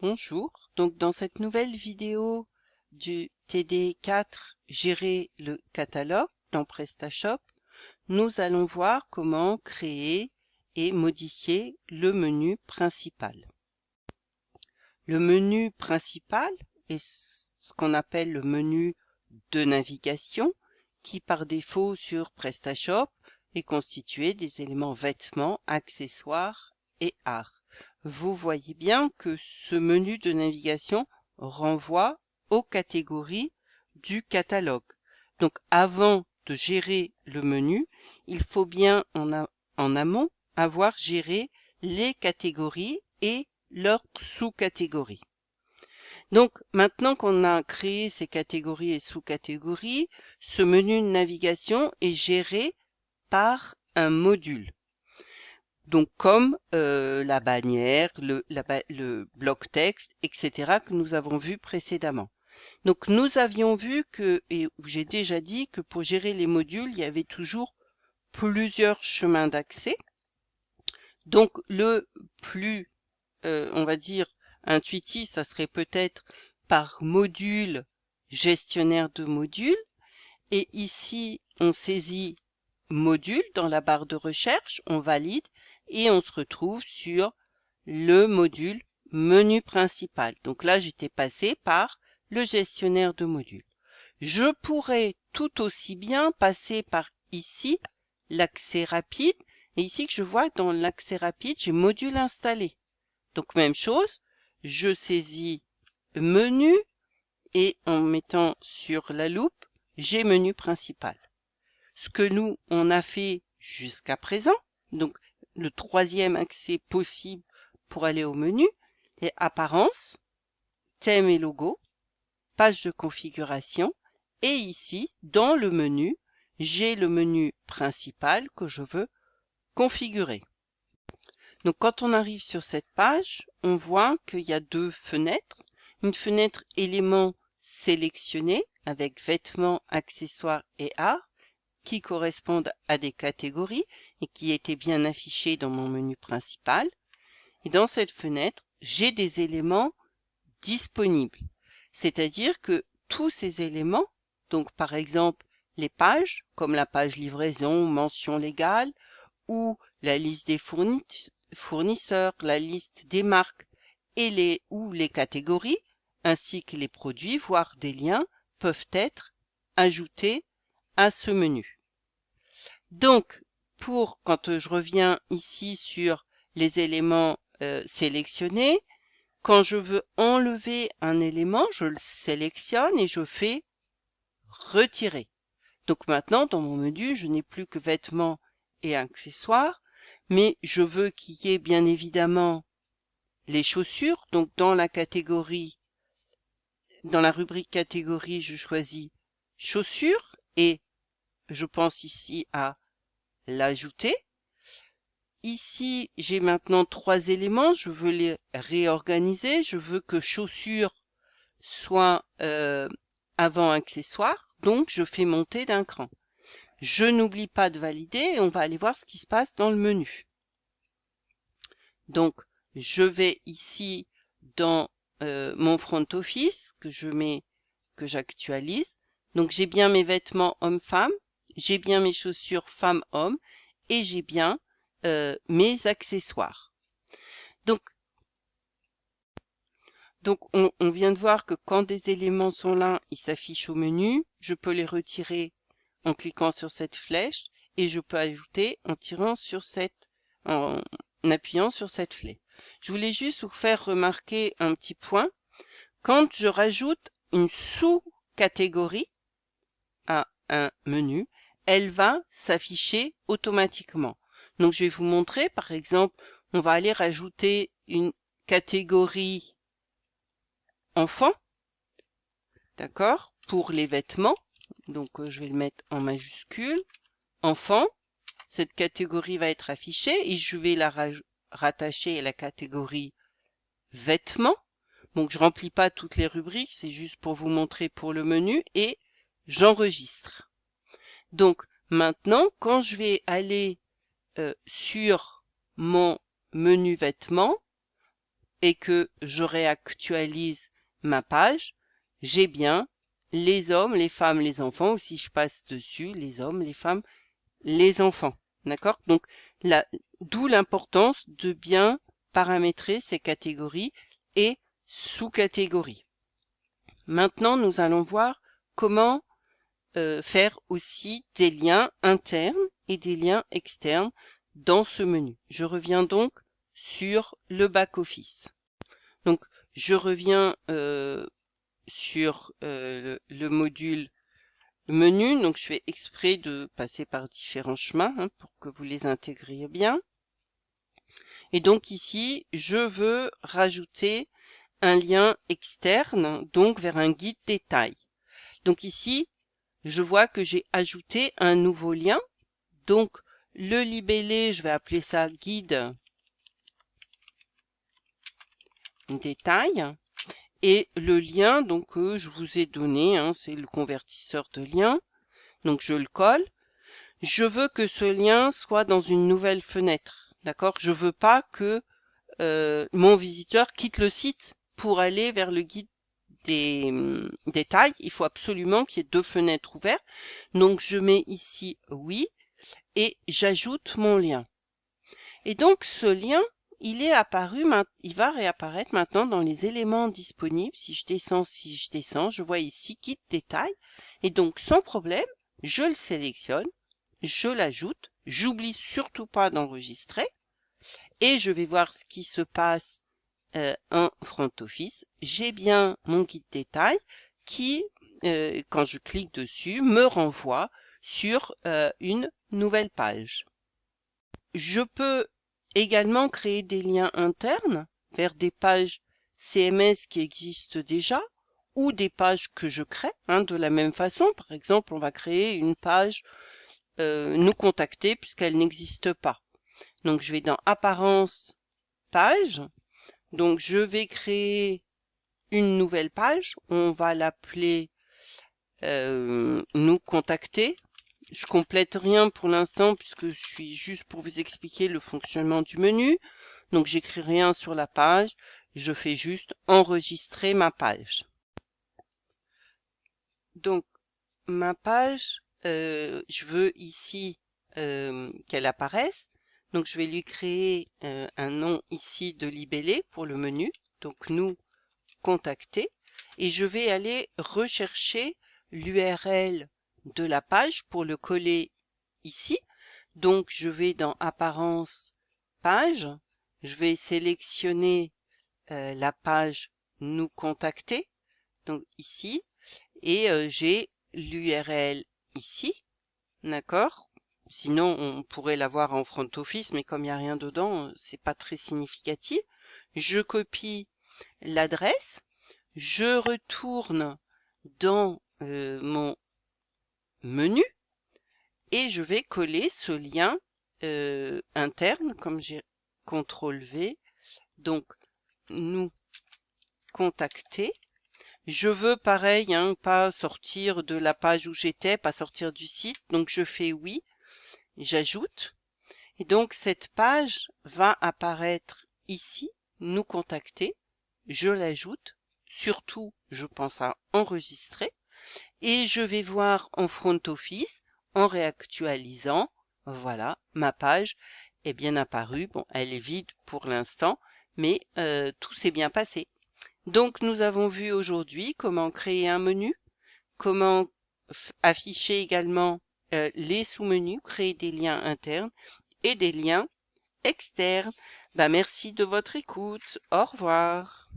Bonjour, donc dans cette nouvelle vidéo du TD4 Gérer le catalogue dans PrestaShop, nous allons voir comment créer et modifier le menu principal. Le menu principal est ce qu'on appelle le menu de navigation qui par défaut sur PrestaShop est constitué des éléments vêtements, accessoires et art. Vous voyez bien que ce menu de navigation renvoie aux catégories du catalogue. Donc avant de gérer le menu, il faut bien en amont avoir géré les catégories et leurs sous-catégories. Donc maintenant qu'on a créé ces catégories et sous-catégories, ce menu de navigation est géré par un module. Donc comme la bannière, le bloc texte, etc. que nous avons vu précédemment. Donc nous avions vu que, et j'ai déjà dit que pour gérer les modules, il y avait toujours plusieurs chemins d'accès. Donc le plus, on va dire, intuitif, ça serait peut-être par module gestionnaire de modules. Et ici, on saisit module dans la barre de recherche, on valide et on se retrouve sur le module menu principal. Donc là, j'étais passé par le gestionnaire de modules. Je pourrais tout aussi bien passer par ici l'accès rapide. Et ici que je vois dans l'accès rapide, j'ai module installé. Donc même chose, je saisis menu et en mettant sur la loupe, j'ai menu principal. Ce que nous, on a fait jusqu'à présent, donc le troisième accès possible pour aller au menu, est apparence, thème et logo, page de configuration, et ici, dans le menu, j'ai le menu principal que je veux configurer. Donc quand on arrive sur cette page, on voit qu'il y a deux fenêtres. Une fenêtre éléments sélectionnés avec vêtements, accessoires et art qui correspondent à des catégories et qui étaient bien affichées dans mon menu principal. Et dans cette fenêtre, j'ai des éléments disponibles. C'est-à-dire que tous ces éléments, donc par exemple les pages, comme la page livraison, mention légale, ou la liste des fournisseurs, la liste des marques ou les catégories, ainsi que les produits, voire des liens, peuvent être ajoutés à ce menu. Donc, quand je reviens ici sur les éléments sélectionnés, quand je veux enlever un élément, je le sélectionne et je fais retirer. Donc maintenant, dans mon menu, je n'ai plus que vêtements et accessoires, mais je veux qu'il y ait bien évidemment les chaussures. Donc dans la rubrique catégorie, je choisis chaussures et je pense ici à l'ajouter. Ici, j'ai maintenant trois éléments. Je veux les réorganiser. Je veux que chaussures soit avant accessoire. Donc, je fais monter d'un cran. Je n'oublie pas de valider et on va aller voir ce qui se passe dans le menu. Donc, je vais ici dans mon front office que j'actualise. Donc, j'ai bien mes vêtements hommes-femmes, j'ai bien mes chaussures femmes-hommes et j'ai bien mes accessoires. Donc on vient de voir que quand des éléments sont là, ils s'affichent au menu. Je peux les retirer en cliquant sur cette flèche et je peux ajouter en appuyant sur cette flèche. Je voulais juste vous faire remarquer un petit point. Quand je rajoute une sous-catégorie à un menu, elle va s'afficher automatiquement. Donc je vais vous montrer, par exemple, on va aller rajouter une catégorie enfant, d'accord, pour les vêtements. Donc je vais le mettre en majuscule. Enfant, cette catégorie va être affichée et je vais la rattacher à la catégorie vêtements. Donc je remplis pas toutes les rubriques, c'est juste pour vous montrer pour le menu et j'enregistre. Donc maintenant, quand je vais aller sur mon menu vêtements, et que je réactualise ma page, j'ai bien les hommes, les femmes, les enfants, ou si je passe dessus, les hommes, les femmes, les enfants. D'accord? Donc, d'où l'importance de bien paramétrer ces catégories et sous-catégories. Maintenant, nous allons voir comment faire aussi des liens internes et des liens externes dans ce menu. Je reviens donc sur le back-office. Donc, je reviens sur le module menu. Donc, je fais exprès de passer par différents chemins pour que vous les intégriez bien. Et donc ici, je veux rajouter un lien externe, donc vers un guide détail. Donc ici, je vois que j'ai ajouté un nouveau lien. Donc, le libellé, je vais appeler ça guide détail. Et le lien donc que je vous ai donné, c'est le convertisseur de lien. Donc, je le colle. Je veux que ce lien soit dans une nouvelle fenêtre. D'accord? Je veux pas que mon visiteur quitte le site pour aller vers le guide des détails. Il faut absolument qu'il y ait deux fenêtres ouvertes. Donc, je mets ici oui et j'ajoute mon lien. Et donc, ce lien, il est apparu, il va réapparaître maintenant dans les éléments disponibles. Si je descends, je vois ici guide détail. Et donc, sans problème, je le sélectionne, je l'ajoute. J'oublie surtout pas d'enregistrer. Et je vais voir ce qui se passe en front office. J'ai bien mon guide détail qui, quand je clique dessus, me renvoie sur une nouvelle page. Je peux également créer des liens internes vers des pages CMS qui existent déjà ou des pages que je crée de la même façon. Par exemple, on va créer une page nous contacter puisqu'elle n'existe pas. Donc, je vais dans Apparence, Page. Donc, je vais créer une nouvelle page. On va l'appeler nous contacter. Je complète rien pour l'instant puisque je suis juste pour vous expliquer le fonctionnement du menu. Donc, j'écris rien sur la page. Je fais juste enregistrer ma page. Donc, ma page, je veux ici qu'elle apparaisse. Donc, je vais lui créer un nom ici de libellé pour le menu. Donc, nous contacter. Et je vais aller rechercher l'URL de la page pour le coller ici. Donc, je vais dans Apparence, Page. Je vais sélectionner la page Nous contacter. Donc, ici. Et j'ai l'URL ici. D'accord? Sinon, on pourrait l'avoir en front office, mais comme il n'y a rien dedans, c'est pas très significatif. Je copie l'adresse. Je retourne dans mon menu et je vais coller ce lien interne, comme j'ai CTRL V. Donc, nous contacter. Je veux pareil, pas sortir de la page où j'étais, pas sortir du site. Donc, je fais oui, j'ajoute. Et donc, cette page va apparaître ici, nous contacter. Je l'ajoute. Surtout, je pense à enregistrer. Et je vais voir en front office, en réactualisant, voilà, ma page est bien apparue. Bon, elle est vide pour l'instant, mais tout s'est bien passé. Donc, nous avons vu aujourd'hui comment créer un menu, comment afficher également les sous-menus, créer des liens internes et des liens externes. Merci de votre écoute. Au revoir.